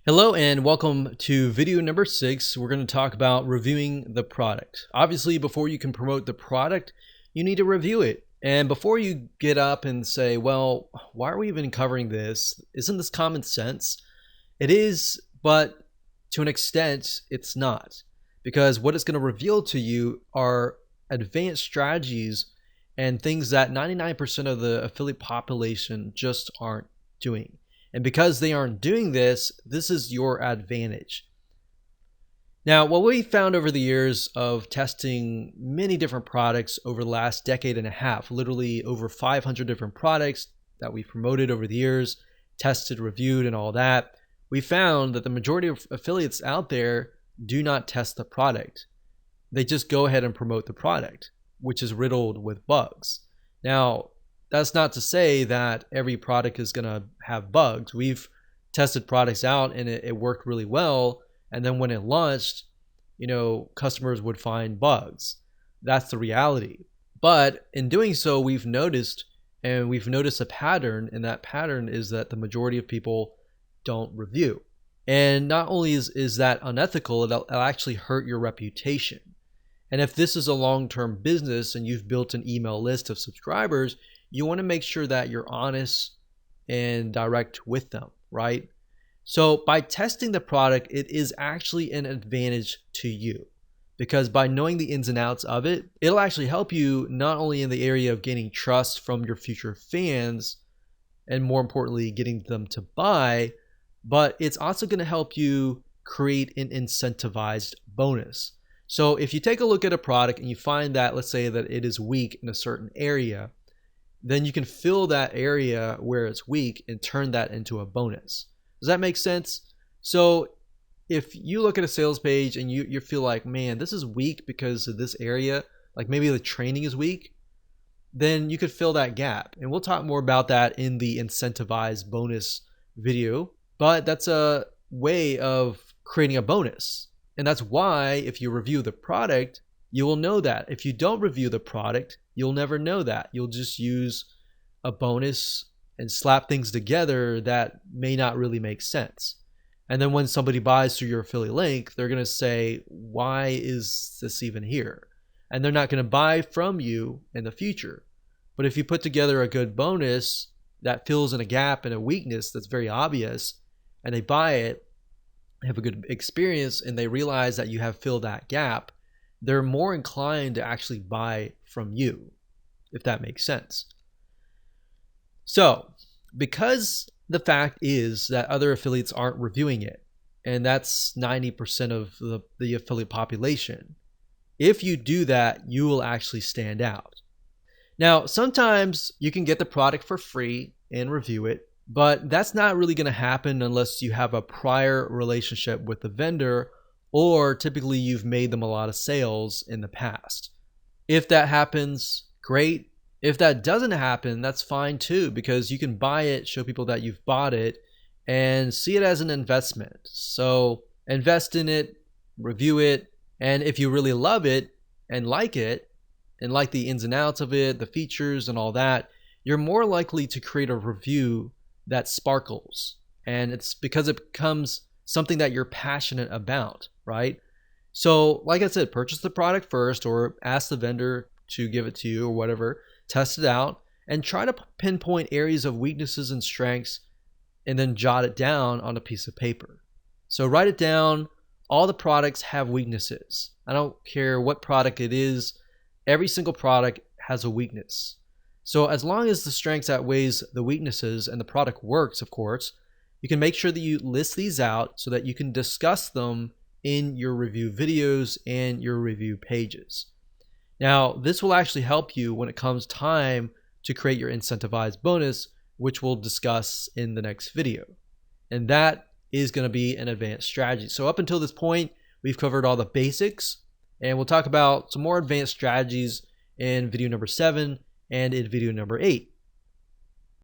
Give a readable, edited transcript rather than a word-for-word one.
Hello and welcome to video number 6. We're going to talk about reviewing the product. Obviously, before you can promote the product, you need to review it. And before you get up and say, well, why are we even covering this? Isn't this common sense? It is, but to an extent, it's not. Because what it's going to reveal to you are advanced strategies and things that 99% of the affiliate population just aren't doing. And because they aren't doing this, this is your advantage. Now, what we found over the years of testing many different products over the last decade and a half, literally over 500 different products that we promoted over the years, tested, reviewed, and all that, we found that the majority of affiliates out there do not test the product. They just go ahead and promote the product, which is riddled with bugs. Now, that's not to say that every product is going to have bugs. We've tested products out and it worked really well. And then when it launched, customers would find bugs. That's the reality. But in doing so, we've noticed a pattern. And that pattern is that the majority of people don't review. And not only is that unethical, it'll actually hurt your reputation. And if this is a long-term business and you've built an email list of subscribers, you want to make sure that you're honest and direct with them, right? So by testing the product, it is actually an advantage to you because by knowing the ins and outs of it, it'll actually help you not only in the area of gaining trust from your future fans and more importantly, getting them to buy, but it's also going to help you create an incentivized bonus. So if you take a look at a product and you find that, let's say that it is weak in a certain area, then you can fill that area where it's weak and turn that into a bonus. Does that make sense? So if you look at a sales page and you feel like, man, this is weak because of this area, like maybe the training is weak, then you could fill that gap. And we'll talk more about that in the incentivized bonus video, but that's a way of creating a bonus. And that's why if you review the product, you will know that. If you don't review the product, you'll never know that. You'll just use a bonus and slap things together that may not really make sense. And then when somebody buys through your affiliate link, they're going to say, why is this even here? And they're not going to buy from you in the future. But if you put together a good bonus that fills in a gap and a weakness that's very obvious, and they buy it, have a good experience, and they realize that you have filled that gap, they're more inclined to actually buy from you, if that makes sense. So, because the fact is that other affiliates aren't reviewing it, and that's 90% of the affiliate population, if you do that, you will actually stand out. Now, sometimes you can get the product for free and review it, but that's not really going to happen unless you have a prior relationship with the vendor or typically you've made them a lot of sales in the past. If that happens, great. If that doesn't happen, that's fine too, because you can buy it, show people that you've bought it, and see it as an investment. So invest in it, review it, and if you really love it and like the ins and outs of it, the features and all that, you're more likely to create a review that sparkles. And it's because it becomes something that you're passionate about, right? So like I said, purchase the product first or ask the vendor to give it to you or whatever, test it out and try to pinpoint areas of weaknesses and strengths and then jot it down on a piece of paper. So write it down. All the products have weaknesses. I don't care what product it is. Every single product has a weakness. So as long as the strengths outweighs the weaknesses and the product works, of course, you can make sure that you list these out so that you can discuss them in your review videos and your review pages. Now, this will actually help you when it comes time to create your incentivized bonus, which we'll discuss in the next video. And that is going to be an advanced strategy. So up until this point, we've covered all the basics, and we'll talk about some more advanced strategies in video number 7 and in video number 8.